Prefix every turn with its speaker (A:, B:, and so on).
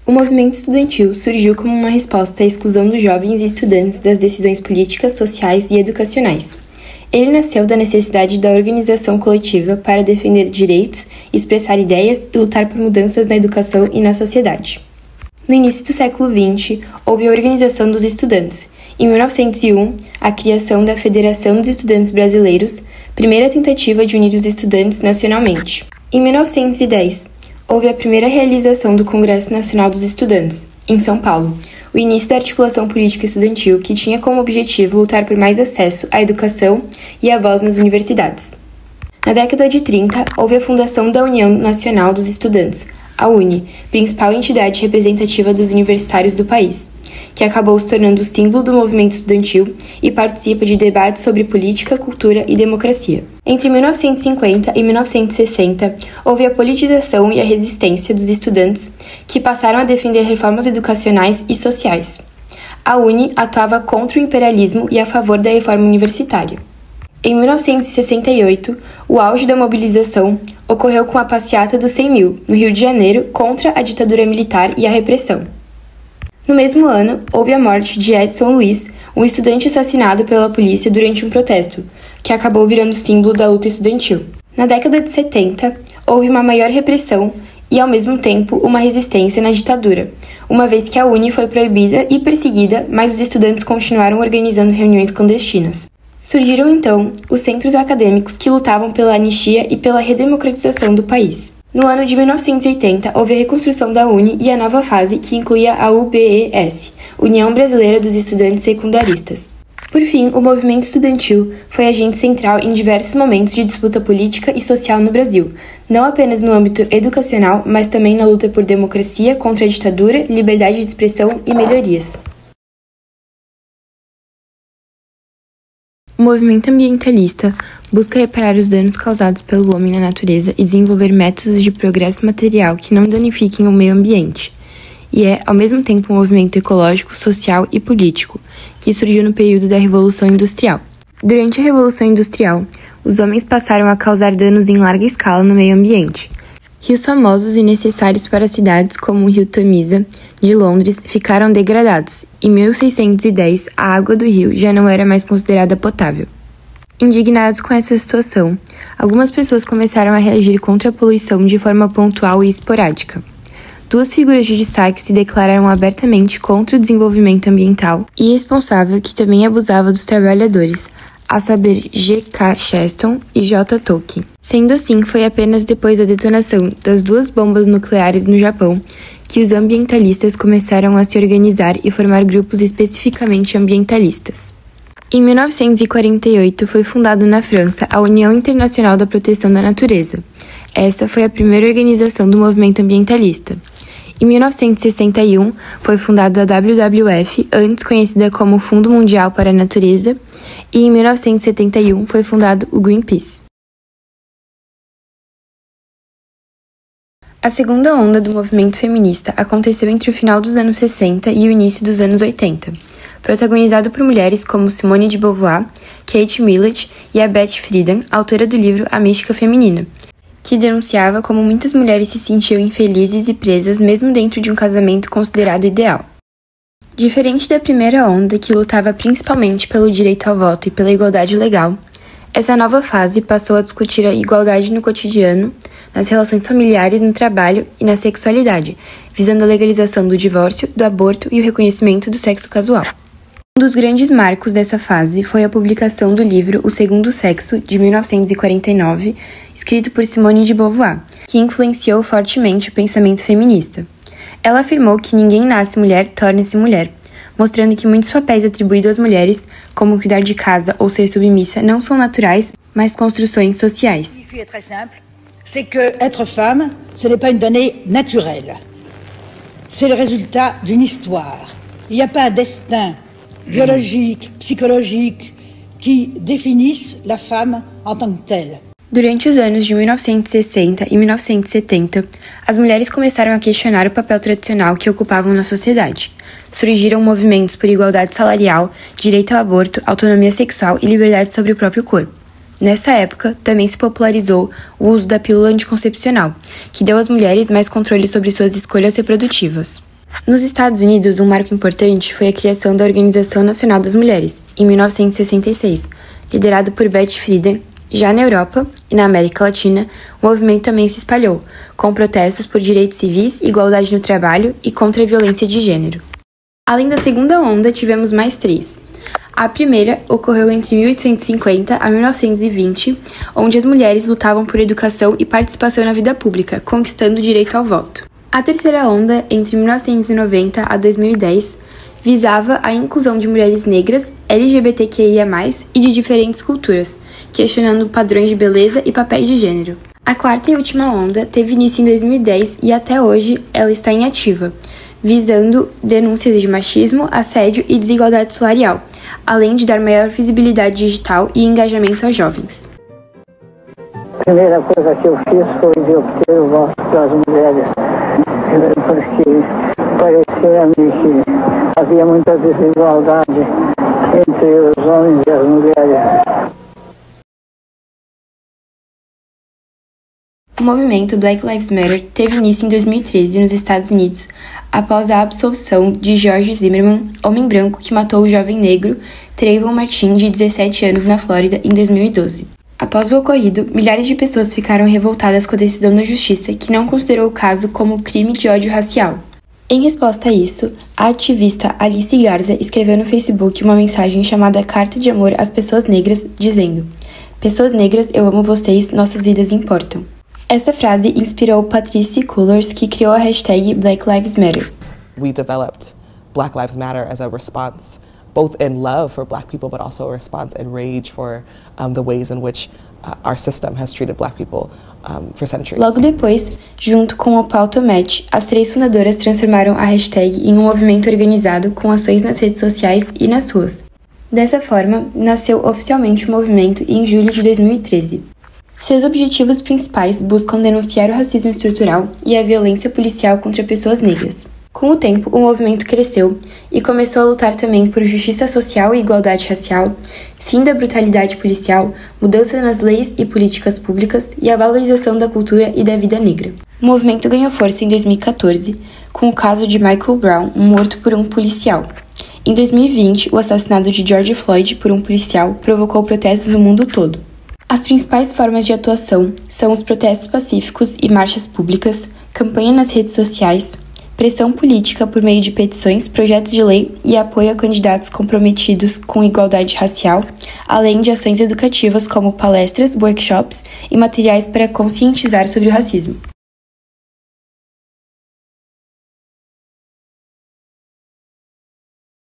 A: O movimento estudantil surgiu como uma resposta à exclusão dos jovens e estudantes das decisões políticas, sociais e educacionais. Ele nasceu da necessidade da organização coletiva para defender direitos, expressar ideias e lutar por mudanças na educação e na sociedade. No início do século XX, houve a organização dos estudantes. Em 1901, a criação da Federação dos Estudantes Brasileiros, primeira tentativa de unir os estudantes nacionalmente. Em 1910, houve a primeira realização do Congresso Nacional dos Estudantes, em São Paulo, o início da articulação política estudantil que tinha como objetivo lutar por mais acesso à educação e à voz nas universidades. Na década de 30, houve a fundação da União Nacional dos Estudantes, a UNE, principal entidade representativa dos universitários do país, que acabou se tornando o símbolo do movimento estudantil e participa de debates sobre política, cultura e democracia. Entre 1950 e 1960, houve a politização e a resistência dos estudantes, que passaram a defender reformas educacionais e sociais. A UNE atuava contra o imperialismo e a favor da reforma universitária. Em 1968, o auge da mobilização ocorreu com a Passeata dos 100 Mil, no Rio de Janeiro, contra a ditadura militar e a repressão. No mesmo ano, houve a morte de Edson Luiz, um estudante assassinado pela polícia durante um protesto, que acabou virando símbolo da luta estudantil. Na década de 70, houve uma maior repressão e, ao mesmo tempo, uma resistência na ditadura, uma vez que a UNE foi proibida e perseguida, mas os estudantes continuaram organizando reuniões clandestinas. Surgiram, então, os centros acadêmicos que lutavam pela anistia e pela redemocratização do país. No ano de 1980, houve a reconstrução da UNE e a nova fase, que incluía a UBES, União Brasileira dos Estudantes Secundaristas. Por fim, o movimento estudantil foi agente central em diversos momentos de disputa política e social no Brasil, não apenas no âmbito educacional, mas também na luta por democracia, contra a ditadura, liberdade de expressão e melhorias. O movimento ambientalista busca reparar os danos causados pelo homem na natureza e desenvolver métodos de progresso material que não danifiquem o meio ambiente. E é, ao mesmo tempo, um movimento ecológico, social e político, que surgiu no período da Revolução Industrial. Durante a Revolução Industrial, os homens passaram a causar danos em larga escala no meio ambiente. Rios famosos e necessários para cidades como o rio Tamisa, de Londres, ficaram degradados. Em 1610, a água do rio já não era mais considerada potável. Indignados com essa situação, algumas pessoas começaram a reagir contra a poluição de forma pontual e esporádica. Duas figuras de destaque se declararam abertamente contra o desenvolvimento ambiental e irresponsável que também abusava dos trabalhadores, a saber G.K. Chesterton e J. Tolkien. Sendo assim, foi apenas depois da detonação das duas bombas nucleares no Japão que os ambientalistas começaram a se organizar e formar grupos especificamente ambientalistas. Em 1948, foi fundado na França a União Internacional da Proteção da Natureza. Essa foi a primeira organização do movimento ambientalista. Em 1961, foi fundado a WWF, antes conhecida como Fundo Mundial para a Natureza, e em 1971 foi fundado o Greenpeace. A segunda onda do movimento feminista aconteceu entre o final dos anos 60 e o início dos anos 80, protagonizado por mulheres como Simone de Beauvoir, Kate Millett e a Beth Friedan, autora do livro A Mística Feminina, que denunciava como muitas mulheres se sentiam infelizes e presas mesmo dentro de um casamento considerado ideal. Diferente da primeira onda, que lutava principalmente pelo direito ao voto e pela igualdade legal, essa nova fase passou a discutir a igualdade no cotidiano, nas relações familiares, no trabalho e na sexualidade, visando a legalização do divórcio, do aborto e o reconhecimento do sexo casual. Um dos grandes marcos dessa fase foi a publicação do livro O Segundo Sexo, de 1949, escrito por Simone de Beauvoir, que influenciou fortemente o pensamento feminista. Ela afirmou que ninguém nasce mulher, torna-se mulher, mostrando que muitos papéis atribuídos às mulheres, como cuidar de casa ou ser submissa, não são naturais, mas construções sociais.
B: É très simple, c'est que être femme, ce n'est pas une donnée naturelle. C'est le résultat d'une histoire. Il n'y a pas un destin biologique, psychologique qui définisse la femme en tant que telle.
A: Durante os anos de 1960 e 1970, as mulheres começaram a questionar o papel tradicional que ocupavam na sociedade. Surgiram movimentos por igualdade salarial, direito ao aborto, autonomia sexual e liberdade sobre o próprio corpo. Nessa época, também se popularizou o uso da pílula anticoncepcional, que deu às mulheres mais controle sobre suas escolhas reprodutivas. Nos Estados Unidos, um marco importante foi a criação da Organização Nacional das Mulheres, em 1966, liderado por Betty Friedan. Já na Europa e na América Latina, o movimento também se espalhou, com protestos por direitos civis, igualdade no trabalho e contra a violência de gênero. Além da segunda onda, tivemos mais 3. A primeira ocorreu entre 1850 a 1920, onde as mulheres lutavam por educação e participação na vida pública, conquistando o direito ao voto. A terceira onda, entre 1990 a 2010, visava a inclusão de mulheres negras, LGBTQIA+, e de diferentes culturas, questionando padrões de beleza e papéis de gênero. A quarta e última onda teve início em 2010 e até hoje ela está em ativa, visando denúncias de machismo, assédio e desigualdade salarial, além de dar maior visibilidade digital e engajamento aos jovens.
C: A primeira coisa que eu fiz foi de obter o voto das mulheres, porque parecia-me que havia muita desigualdade entre os homens e as mulheres.
A: O movimento Black Lives Matter teve início em 2013 nos Estados Unidos, após a absolução de George Zimmerman, homem branco que matou o jovem negro Trayvon Martin, de 17 anos, na Flórida, em 2012. Após o ocorrido, milhares de pessoas ficaram revoltadas com a decisão da justiça, que não considerou o caso como crime de ódio racial. Em resposta a isso, a ativista Alice Garza escreveu no Facebook uma mensagem chamada Carta de Amor às Pessoas Negras, dizendo: "Pessoas negras, eu amo vocês, nossas vidas importam." Essa frase inspirou Patrisse Cullors, que criou a hashtag Black Lives Matter.
D: We developed Black Lives Matter as a response, both in love for Black people, but also a response in rage for the ways in which our system has treated Black people for centuries.
A: Logo depois, junto com o Pauta Match, as 3 fundadoras transformaram a hashtag em um movimento organizado com ações nas redes sociais e nas ruas. Dessa forma, nasceu oficialmente o movimento em julho de 2013. Seus objetivos principais buscam denunciar o racismo estrutural e a violência policial contra pessoas negras. Com o tempo, o movimento cresceu e começou a lutar também por justiça social e igualdade racial, fim da brutalidade policial, mudança nas leis e políticas públicas e a valorização da cultura e da vida negra. O movimento ganhou força em 2014, com o caso de Michael Brown, morto por um policial. Em 2020, o assassinato de George Floyd por um policial provocou protestos no mundo todo. As principais formas de atuação são os protestos pacíficos e marchas públicas, campanha nas redes sociais, pressão política por meio de petições, projetos de lei e apoio a candidatos comprometidos com igualdade racial, além de ações educativas como palestras, workshops e materiais para conscientizar sobre o racismo.